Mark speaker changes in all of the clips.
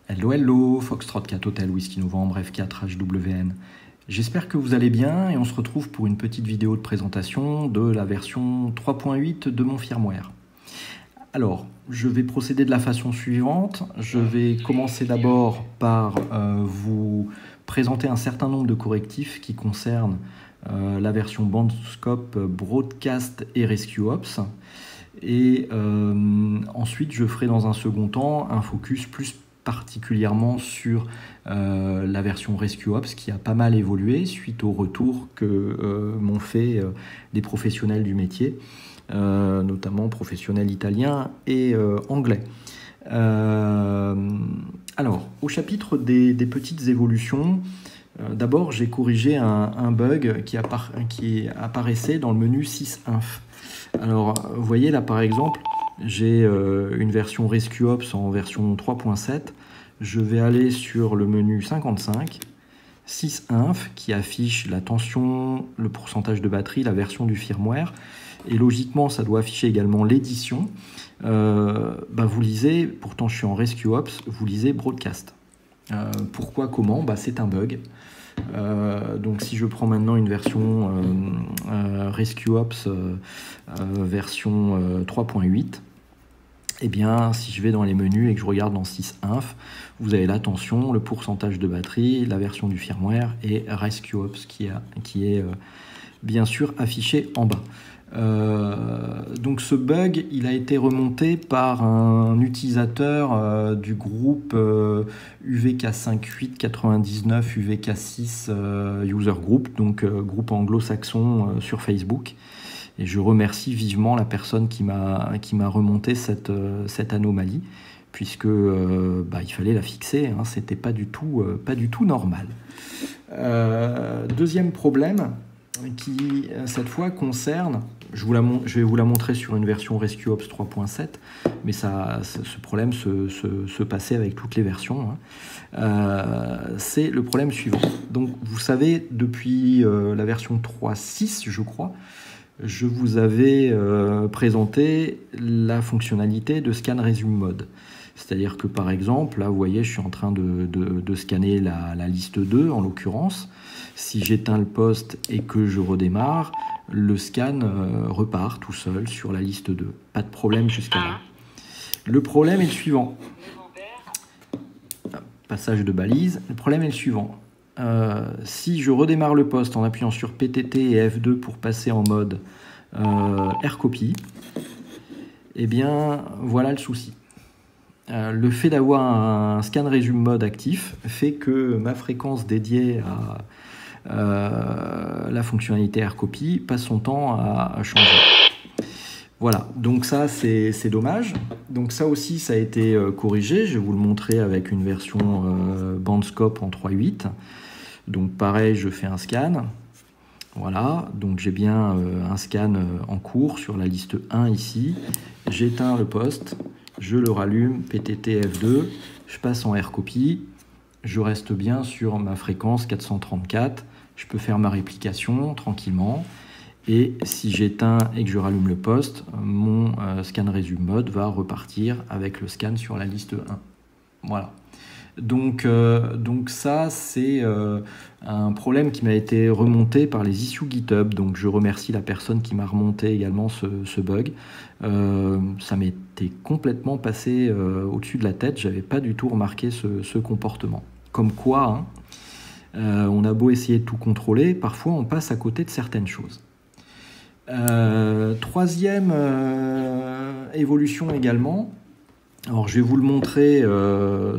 Speaker 1: Hello, hello, Foxtrot 4 Hotel, Whisky Novembre, F4 HWN. J'espère que vous allez bien et on se retrouve pour une petite vidéo de présentation de la version 3.8 de mon firmware. Alors, je vais procéder de la façon suivante. Je vais commencer d'abord par vous présenter un certain nombre de correctifs qui concernent la version Bandscope, Broadcast et Rescue Ops. Et ensuite, je ferai dans un second temps un focus plus particulièrement sur la version Rescue Ops qui a pas mal évolué suite au retour que m'ont fait des professionnels du métier, notamment professionnels italiens et anglais. Alors, au chapitre des petites évolutions, d'abord j'ai corrigé un bug qui apparaissait dans le menu sysinf. Alors, vous voyez là par exemple, j'ai une version Rescue Ops en version 3.7. Je vais aller sur le menu 55, sysinf, qui affiche la tension, le pourcentage de batterie, la version du firmware. Et logiquement, ça doit afficher également l'édition. Vous lisez, pourtant je suis en Rescue Ops, vous lisez Broadcast. Pourquoi, comment? C'est un bug. Donc si je prends maintenant une version Rescue Ops version 3.8, eh bien si je vais dans les menus et que je regarde dans sysinf, vous avez la tension, le pourcentage de batterie, la version du firmware et Rescue Ops qui est bien sûr affiché en bas. Donc ce bug, il a été remonté par un utilisateur du groupe UVK5899 UVK6 User Group, donc groupe anglo-saxon sur Facebook. Et je remercie vivement la personne qui m'a remonté cette anomalie, puisque il fallait la fixer, hein, c'était pas du tout normal. Deuxième problème, qui cette fois concerne, je vais vous la montrer sur une version Rescue Ops 3.7, mais ce problème se passait avec toutes les versions, hein. C'est le problème suivant. Donc vous savez, depuis la version 3.6 je crois, je vous avais présenté la fonctionnalité de Scan Resume Mode. C'est-à-dire que par exemple, là vous voyez, je suis en train de scanner la liste 2 en l'occurrence. Si j'éteins le poste et que je redémarre, le scan repart tout seul sur la liste 2. Pas de problème jusqu'à là. Le problème est le suivant. Passage de balise. Le problème est le suivant. Si je redémarre le poste en appuyant sur PTT et F2 pour passer en mode AirCopy, eh bien voilà le souci. Le fait d'avoir un Scan Resume Mode actif fait que ma fréquence dédiée à la fonctionnalité AirCopy passe son temps à changer. Voilà, donc ça c'est dommage. Donc ça aussi ça a été corrigé. Je vais vous le montrer avec une version Bandscope en 3.8. Donc pareil, je fais un scan. Voilà, donc j'ai bien un scan en cours sur la liste 1 ici. J'éteins le poste, je le rallume, PTT F2, je passe en AirCopy. Je reste bien sur ma fréquence 434. Je peux faire ma réplication tranquillement. Et si j'éteins et que je rallume le poste, mon Scan Resume Mode va repartir avec le scan sur la liste 1. Voilà. Donc ça, c'est un problème qui m'a été remonté par les issues GitHub. Donc je remercie la personne qui m'a remonté également ce bug. Ça m'était complètement passé au-dessus de la tête. J'avais pas du tout remarqué ce comportement. Comme quoi, hein, on a beau essayer de tout contrôler, parfois on passe à côté de certaines choses. Troisième évolution également. Alors je vais vous le montrer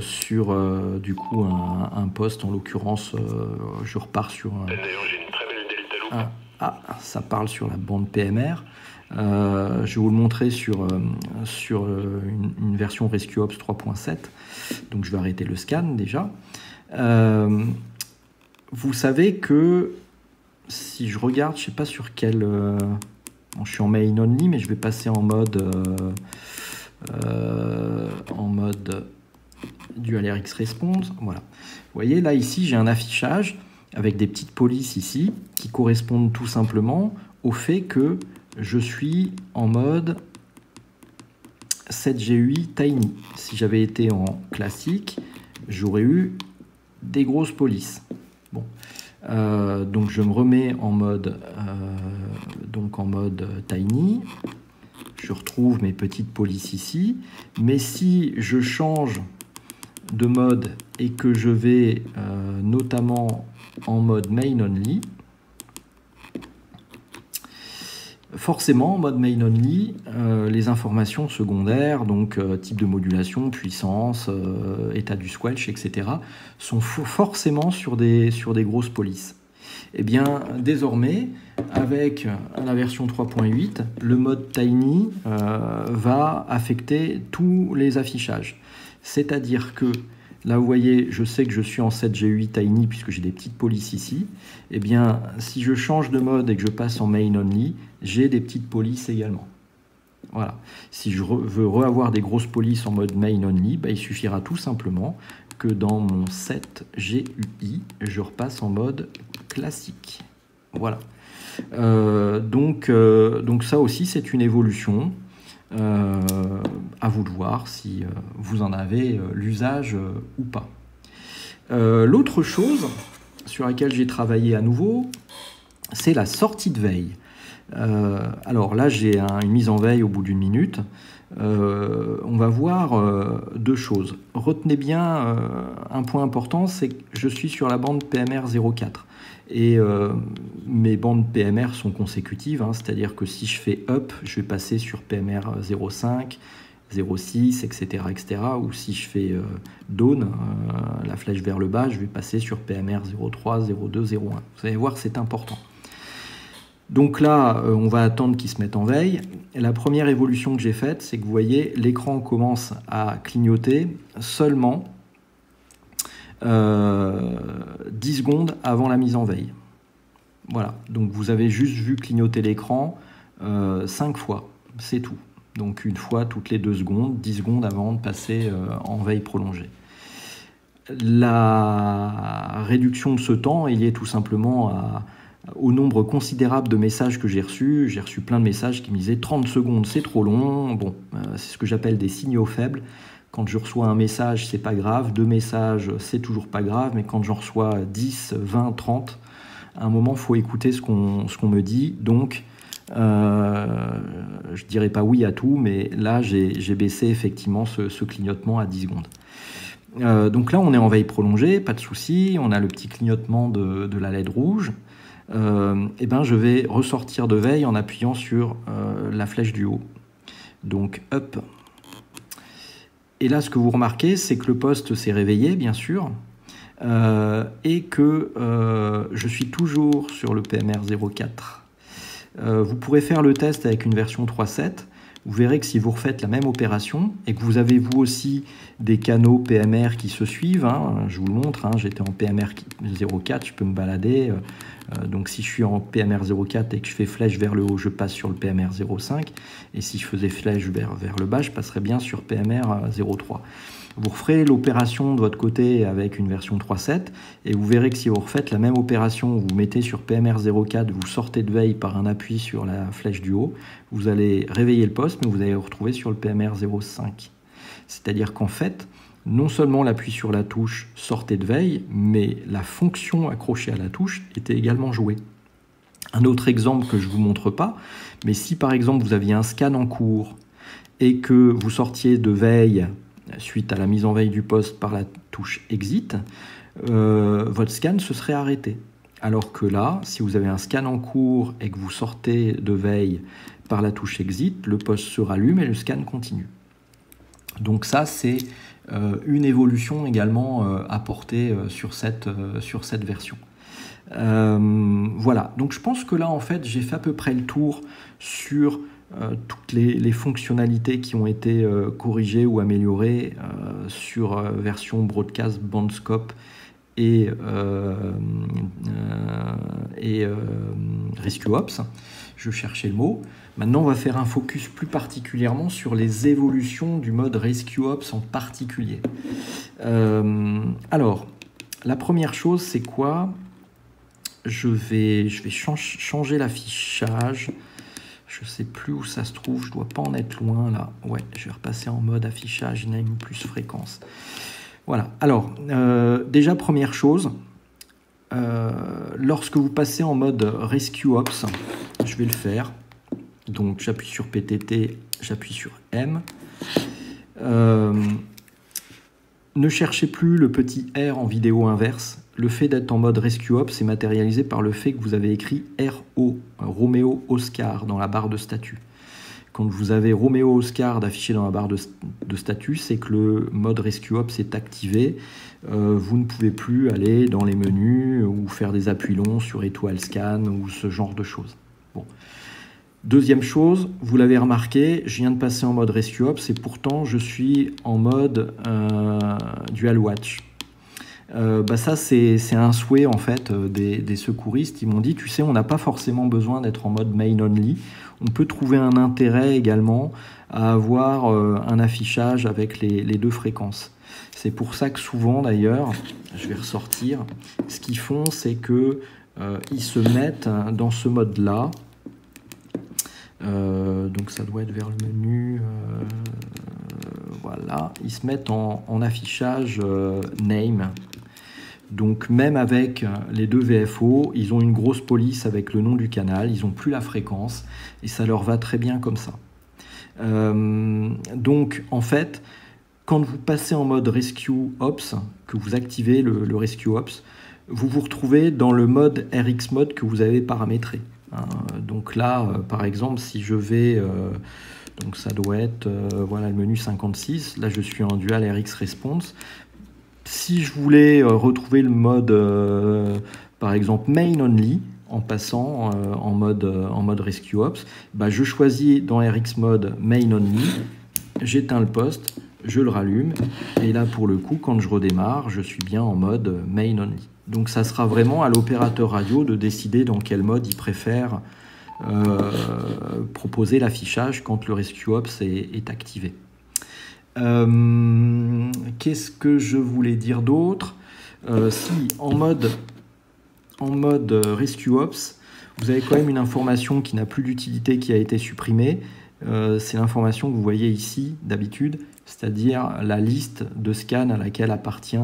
Speaker 1: sur du coup un post, en l'occurrence je repars sur ça parle sur la bande PMR. Je vais vous le montrer sur une version Rescue Ops 3.7. Donc je vais arrêter le scan déjà. Vous savez que si je regarde, je sais pas sur quel bon, je suis en main only, mais je vais passer en mode Dual RX Response. Voilà. Vous voyez là ici j'ai un affichage avec des petites polices ici qui correspondent tout simplement au fait que je suis en mode 7GUI Tiny. Si j'avais été en classique, j'aurais eu des grosses polices. Bon. Donc je me remets en mode, tiny. Je retrouve mes petites polices ici. Mais si je change de mode et que je vais notamment en mode main only, forcément en mode main only, les informations secondaires, donc type de modulation, puissance, état du squelch, etc., sont forcément sur des grosses polices. Et bien désormais, avec la version 3.8, le mode tiny va affecter tous les affichages. C'est-à-dire que là, vous voyez, je sais que je suis en 7G8 tiny puisque j'ai des petites polices ici. Eh bien, si je change de mode et que je passe en main only, j'ai des petites polices également. Voilà. Si je veux reavoir des grosses polices en mode main only, il suffira tout simplement que dans mon 7GUI, je repasse en mode classique. Voilà. Donc ça aussi, c'est une évolution. À vous de voir si vous en avez l'usage ou pas. L'autre chose sur laquelle j'ai travaillé à nouveau, c'est la sortie de veille. Alors là, j'ai une mise en veille au bout d'une minute. On va voir deux choses. Retenez bien un point important, c'est que je suis sur la bande PMR 04. Et mes bandes PMR sont consécutives, hein, c'est-à-dire que si je fais up, je vais passer sur PMR 05, 06, etc., etc. Ou si je fais down, la flèche vers le bas, je vais passer sur PMR 03, 02, 01. Vous allez voir, c'est important. Donc là, on va attendre qu'ils se mettent en veille. Et la première évolution que j'ai faite, c'est que vous voyez, l'écran commence à clignoter seulement 10 secondes avant la mise en veille. Voilà, donc vous avez juste vu clignoter l'écran 5 fois, c'est tout. Donc une fois toutes les 2 secondes, 10 secondes avant de passer en veille prolongée. La réduction de ce temps, il y est tout simplement au nombre considérable de messages que j'ai reçus. J'ai reçu plein de messages qui me disaient 30 secondes, c'est trop long. Bon, c'est ce que j'appelle des signaux faibles. Quand je reçois un message, c'est pas grave. 2 messages, c'est toujours pas grave. Mais quand j'en reçois 10, 20, 30, à un moment, il faut écouter ce qu'on me dit. Donc, je dirais pas oui à tout, mais là, j'ai baissé effectivement ce clignotement à 10 secondes. Donc là, on est en veille prolongée, pas de souci. On a le petit clignotement de la LED rouge. Et ben, je vais ressortir de veille en appuyant sur la flèche du haut. Donc, up. Et là, ce que vous remarquez, c'est que le poste s'est réveillé, bien sûr, et que je suis toujours sur le PMR 04. Vous pourrez faire le test avec une version 3.7. Vous verrez que si vous refaites la même opération et que vous avez vous aussi des canaux PMR qui se suivent, hein, je vous le montre, hein, j'étais en PMR 04, je peux me balader. Donc si je suis en PMR 04 et que je fais flèche vers le haut, je passe sur le PMR 05. Et si je faisais flèche vers le bas, je passerais bien sur PMR 03. Vous referez l'opération de votre côté avec une version 3.7 et vous verrez que si vous refaites la même opération, vous mettez sur PMR 04, vous sortez de veille par un appui sur la flèche du haut, vous allez réveiller le poste, mais vous allez vous retrouver sur le PMR 05. C'est-à-dire qu'en fait, non seulement l'appui sur la touche sortait de veille, mais la fonction accrochée à la touche était également jouée. Un autre exemple que je ne vous montre pas, mais si par exemple vous aviez un scan en cours et que vous sortiez de veille suite à la mise en veille du poste par la touche Exit, votre scan se serait arrêté. Alors que là, si vous avez un scan en cours et que vous sortez de veille par la touche Exit, le poste se rallume et le scan continue. Donc ça, c'est une évolution également apportée sur cette version. Voilà, donc je pense que là, en fait, j'ai fait à peu près le tour sur toutes les fonctionnalités qui ont été corrigées ou améliorées sur version Broadcast, Bandscope et Rescue Ops. Je cherchais le mot. Maintenant, on va faire un focus plus particulièrement sur les évolutions du mode Rescue Ops en particulier. Alors, la première chose, c'est quoi ? Je vais changer l'affichage. Je ne sais plus où ça se trouve, je ne dois pas en être loin là. Ouais, je vais repasser en mode affichage dynamique plus fréquence. Voilà. Alors, déjà, première chose, lorsque vous passez en mode Rescue Ops, je vais le faire. Donc, j'appuie sur PTT, j'appuie sur M. Ne cherchez plus le petit R en vidéo inverse. Le fait d'être en mode Rescue Ops est matérialisé par le fait que vous avez écrit RO, Roméo Oscar, dans la barre de statut. Quand vous avez Roméo Oscar d'affiché dans la barre de statut, c'est que le mode Rescue Ops est activé. Vous ne pouvez plus aller dans les menus ou faire des appuis longs sur étoile scan ou ce genre de choses. Bon. Deuxième chose, vous l'avez remarqué, je viens de passer en mode Rescue Ops et pourtant je suis en mode Dual Watch. Ça c'est un souhait en fait des secouristes. Ils m'ont dit, tu sais, on n'a pas forcément besoin d'être en mode Main Only. On peut trouver un intérêt également à avoir un affichage avec les deux fréquences. C'est pour ça que souvent d'ailleurs, je vais ressortir, ce qu'ils font c'est que ils se mettent dans ce mode là. Donc ça doit être vers le menu, voilà, ils se mettent en affichage name. Donc même avec les deux VFO, ils ont une grosse police avec le nom du canal, ils n'ont plus la fréquence et ça leur va très bien comme ça. Donc en fait, quand vous passez en mode Rescue Ops, que vous activez le Rescue Ops, vous vous retrouvez dans le mode RX Mode que vous avez paramétré. Donc là, par exemple, si je vais, donc ça doit être, voilà le menu 56, là je suis en Dual RX Response. Si je voulais retrouver le mode, par exemple, Main Only, en passant en mode Rescue Ops, je choisis dans RX Mode Main Only, j'éteins le poste, je le rallume, et là pour le coup, quand je redémarre, je suis bien en mode Main Only. Donc ça sera vraiment à l'opérateur radio de décider dans quel mode il préfère proposer l'affichage quand le Rescue Ops est activé. Qu'est-ce que je voulais dire d'autre? Si en mode Rescue Ops, vous avez quand même une information qui n'a plus d'utilité, qui a été supprimée. C'est l'information que vous voyez ici d'habitude, c'est-à-dire la liste de scans à laquelle appartient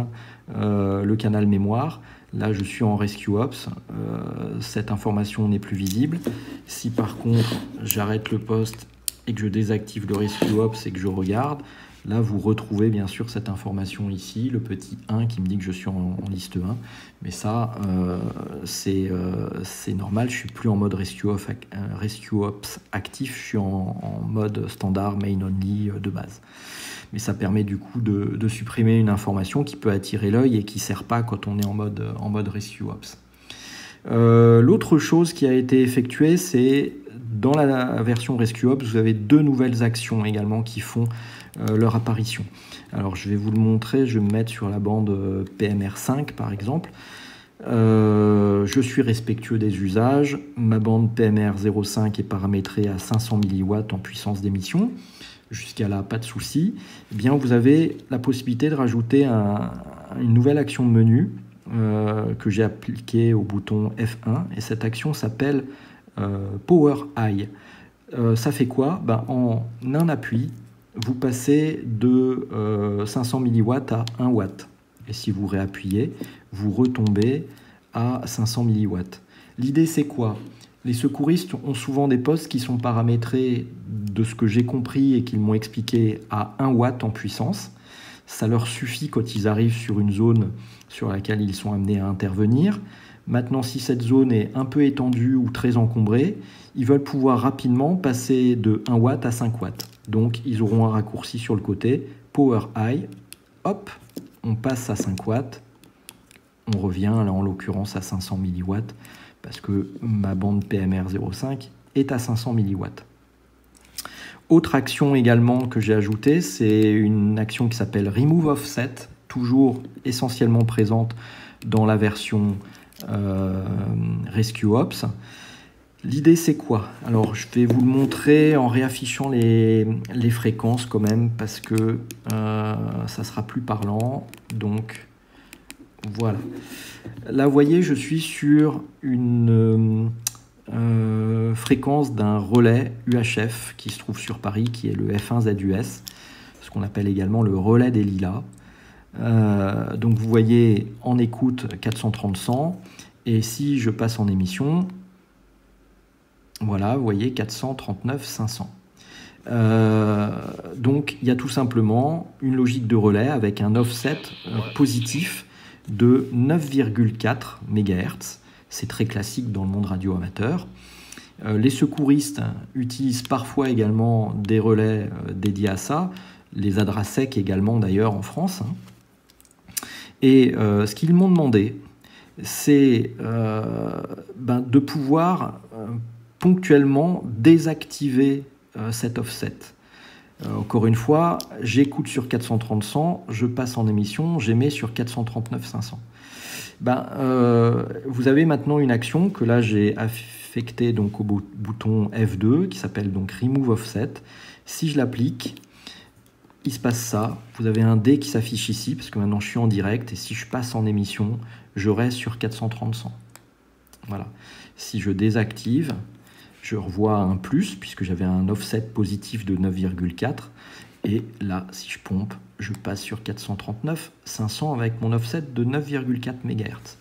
Speaker 1: le canal mémoire. Là, je suis en Rescue Ops, cette information n'est plus visible. Si par contre, j'arrête le poste et que je désactive le Rescue Ops et que je regarde, là, vous retrouvez bien sûr cette information ici, le petit 1 qui me dit que je suis en liste 1. Mais ça, c'est normal, je ne suis plus en mode Rescue Ops actif, je suis en mode standard Main Only de base. Mais ça permet du coup de supprimer une information qui peut attirer l'œil et qui ne sert pas quand on est en mode Rescue Ops. L'autre chose qui a été effectuée, c'est dans la version Rescue Ops, vous avez deux nouvelles actions également qui font leur apparition. Alors je vais vous le montrer, je vais me mettre sur la bande PMR5 par exemple. Je suis respectueux des usages, ma bande PMR05 est paramétrée à 500 mW en puissance d'émission. Jusqu'à là, pas de souci. Eh bien, vous avez la possibilité de rajouter une nouvelle action de menu que j'ai appliquée au bouton F1. Et cette action s'appelle Power High. Ça fait quoi? En un appui, vous passez de 500 mW à 1 W. Et si vous réappuyez, vous retombez à 500 mW. L'idée, c'est quoi? Les secouristes ont souvent des postes qui sont paramétrés, de ce que j'ai compris et qu'ils m'ont expliqué, à 1 watt en puissance. Ça leur suffit quand ils arrivent sur une zone sur laquelle ils sont amenés à intervenir. Maintenant, si cette zone est un peu étendue ou très encombrée, ils veulent pouvoir rapidement passer de 1 watt à 5 watts. Donc, ils auront un raccourci sur le côté, Power High, hop, on passe à 5 watts, on revient là en l'occurrence à 500 mW, parce que ma bande PMR05 est à 500 mW. Autre action également que j'ai ajoutée, c'est une action qui s'appelle Remove Offset, toujours essentiellement présente dans la version Rescue Ops. L'idée c'est quoi? Alors je vais vous le montrer en réaffichant les fréquences quand même, parce que ça sera plus parlant. Donc voilà. Là vous voyez, je suis sur une fréquence d'un relais UHF qui se trouve sur Paris, qui est le F1ZUS, ce qu'on appelle également le relais des lilas. Donc vous voyez en écoute 430-100, et si je passe en émission, voilà, vous voyez 439-500. Donc il y a tout simplement une logique de relais avec un offset positif de 9,4 MHz. C'est très classique dans le monde radio amateur. Les secouristes utilisent parfois également des relais dédiés à ça, les ADRASEC également d'ailleurs en France. Et ce qu'ils m'ont demandé, c'est de pouvoir ponctuellement désactiver cet offset. Encore une fois, j'écoute sur 430-100, je passe en émission, j'émets sur 439-500. Vous avez maintenant une action que là j'ai affectée donc au bouton F2 qui s'appelle donc Remove Offset. Si je l'applique, il se passe ça. Vous avez un D qui s'affiche ici parce que maintenant je suis en direct, et si je passe en émission, je reste sur 430-100. Voilà. Si je désactive, je revois un plus puisque j'avais un offset positif de 9,4, et là si je pompe, je passe sur 439-500 avec mon offset de 9,4 MHz.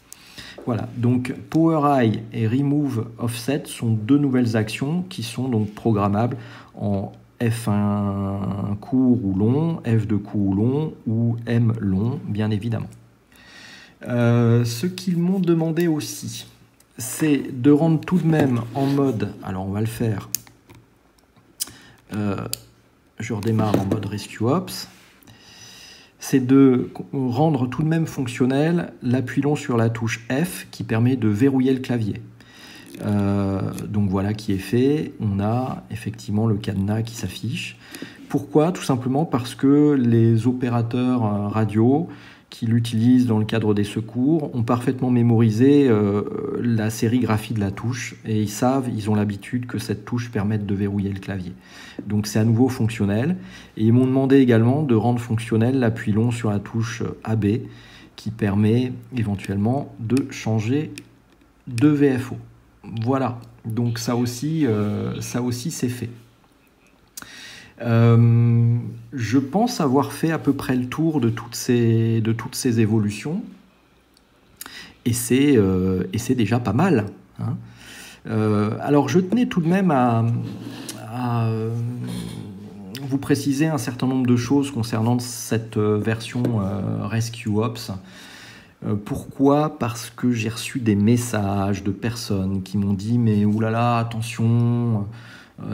Speaker 1: Voilà, donc Power High et Remove Offset sont deux nouvelles actions qui sont donc programmables en F1 court ou long, F2 court ou long, ou M long, bien évidemment. Ce qu'ils m'ont demandé aussi, c'est de rendre tout de même en mode, alors on va le faire, je redémarre en mode Rescue Ops, c'est de rendre tout de même fonctionnel l'appui long sur la touche F qui permet de verrouiller le clavier. Donc voilà qui est fait, on a effectivement le cadenas qui s'affiche. Pourquoi? Tout simplement parce que les opérateurs radio qui l'utilisent dans le cadre des secours ont parfaitement mémorisé la sérigraphie de la touche, et ils ont l'habitude que cette touche permette de verrouiller le clavier. Donc c'est à nouveau fonctionnel, et ils m'ont demandé également de rendre fonctionnel l'appui long sur la touche AB qui permet éventuellement de changer de VFO. Voilà, donc ça aussi c'est fait. Je pense avoir fait à peu près le tour de toutes ces évolutions, et c'est déjà pas mal, hein. Alors je tenais tout de même à vous préciser un certain nombre de choses concernant cette version Rescue Ops. Pourquoi? Parce que j'ai reçu des messages de personnes qui m'ont dit « mais oulala, attention,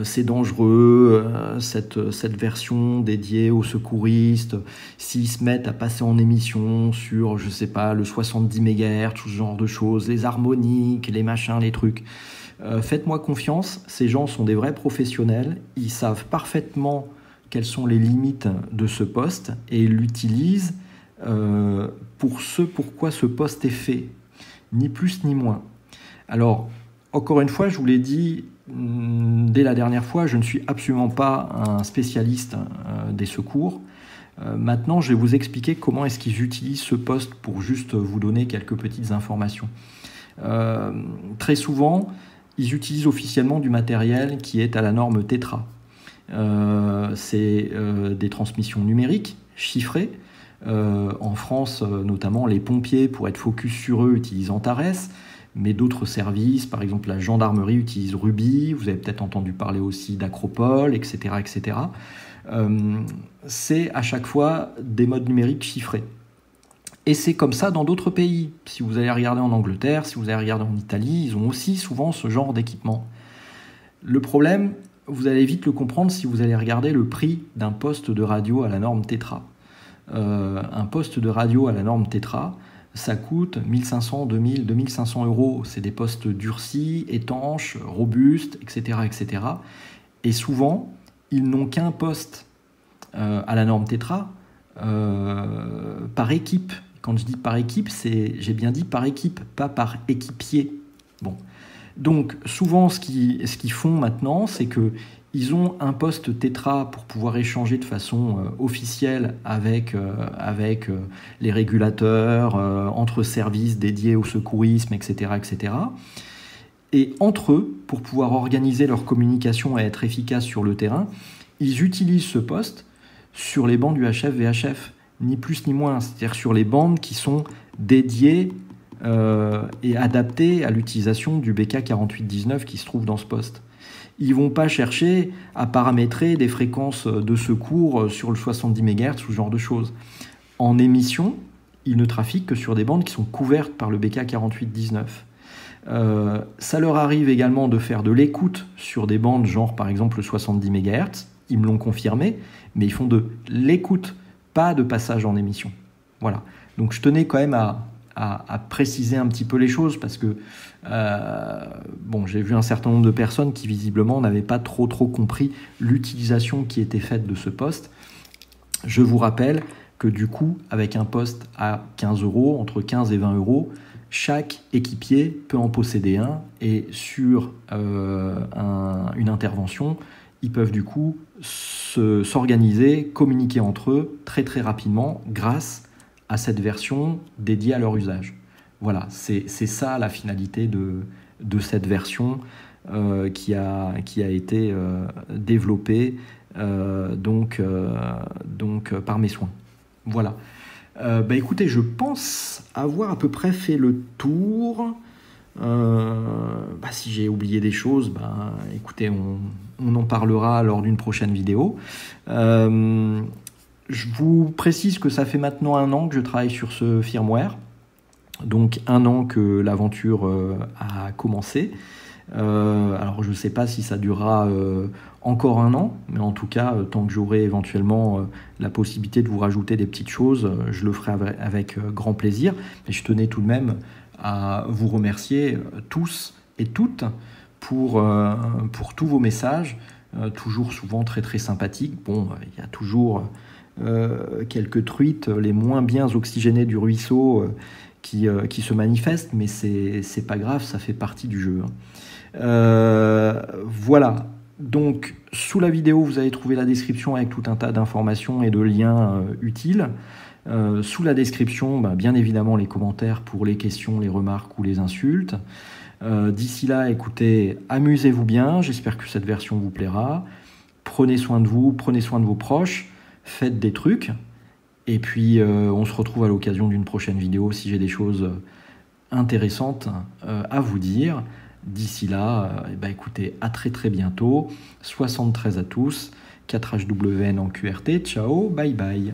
Speaker 1: c'est dangereux, cette version dédiée aux secouristes, s'ils se mettent à passer en émission sur, je sais pas, le 70 MHz, tout ce genre de choses, les harmoniques, les machins, les trucs. Faites-moi confiance, ces gens sont des vrais professionnels, ils savent parfaitement quelles sont les limites de ce poste, et ils l'utilisent pour ce pourquoi ce poste est fait, ni plus ni moins. Alors, encore une fois, je vous l'ai dit dès la dernière fois, je ne suis absolument pas un spécialiste des secours. Maintenant, je vais vous expliquer comment est-ce qu'ils utilisent ce poste pour juste vous donner quelques petites informations. Très souvent, ils utilisent officiellement du matériel qui est à la norme Tetra. C'est des transmissions numériques, chiffrées. En France, notamment, les pompiers, pour être focus sur eux, utilisent Antares. Mais d'autres services, par exemple la gendarmerie utilise Ruby, vous avez peut-être entendu parler aussi d'Acropole, etc. etc. C'est à chaque fois des modes numériques chiffrés. Et c'est comme ça dans d'autres pays. Si vous allez regarder en Angleterre, si vous allez regarder en Italie, ils ont aussi souvent ce genre d'équipement. Le problème, vous allez vite le comprendre si vous allez regarder le prix d'un poste de radio à la norme Tetra. Un poste de radio à la norme Tetra, ça coûte 1500, 2000, 2500 €. C'est des postes durcis, étanches, robustes, etc. etc. Et souvent, ils n'ont qu'un poste à la norme Tetra par équipe. Quand je dis par équipe, j'ai bien dit par équipe, pas par équipier. Bon. Donc, souvent, ce qu'ils font maintenant, c'est qu'ils ont un poste Tetra pour pouvoir échanger de façon officielle avec les régulateurs, entre services dédiés au secourisme, etc., etc. Et entre eux, pour pouvoir organiser leur communication et être efficaces sur le terrain, ils utilisent ce poste sur les bancs du HF-VHF. ni plus ni moins, c'est-à-dire sur les bandes qui sont dédiées et adaptées à l'utilisation du BK4819 qui se trouve dans ce poste. Ils ne vont pas chercher à paramétrer des fréquences de secours sur le 70 MHz ou ce genre de choses. En émission, ils ne trafiquent que sur des bandes qui sont couvertes par le BK4819. Ça leur arrive également de faire de l'écoute sur des bandes genre par exemple le 70 MHz, ils me l'ont confirmé, mais ils font de l'écoute, pas de passage en émission. Voilà. Donc je tenais quand même à préciser un petit peu les choses parce que bon, j'ai vu un certain nombre de personnes qui visiblement n'avaient pas trop compris l'utilisation qui était faite de ce poste. Je vous rappelle que du coup, avec un poste à 15 €, entre 15 et 20 €, chaque équipier peut en posséder un et sur une intervention, ils peuvent du coup s'organiser, communiquer entre eux très rapidement grâce à cette version dédiée à leur usage. Voilà, c'est ça la finalité de cette version qui a été développée par mes soins. Voilà. Écoutez, je pense avoir à peu près fait le tour. Si j'ai oublié des choses, écoutez, on en parlera lors d'une prochaine vidéo. Je vous précise que ça fait maintenant 1 an que je travaille sur ce firmware. Donc 1 an que l'aventure a commencé. Alors je ne sais pas si ça durera encore 1 an, mais en tout cas, tant que j'aurai éventuellement la possibilité de vous rajouter des petites choses, je le ferai avec grand plaisir. Mais je tenais tout de même à vous remercier tous et toutes pour tous vos messages, toujours souvent très sympathiques. Bon, il y a toujours quelques truites, les moins bien oxygénées du ruisseau, qui se manifestent, mais c'est pas grave, ça fait partie du jeu. Voilà, donc sous la vidéo, vous allez trouver la description avec tout un tas d'informations et de liens utiles. Sous la description, bien évidemment, les commentaires pour les questions, les remarques ou les insultes. D'ici là, écoutez, amusez-vous bien, j'espère que cette version vous plaira. Prenez soin de vous, prenez soin de vos proches, faites des trucs. Et puis, on se retrouve à l'occasion d'une prochaine vidéo si j'ai des choses intéressantes à vous dire. D'ici là, écoutez, à très bientôt. 73 à tous, 4HWN en QRT. Ciao, bye bye.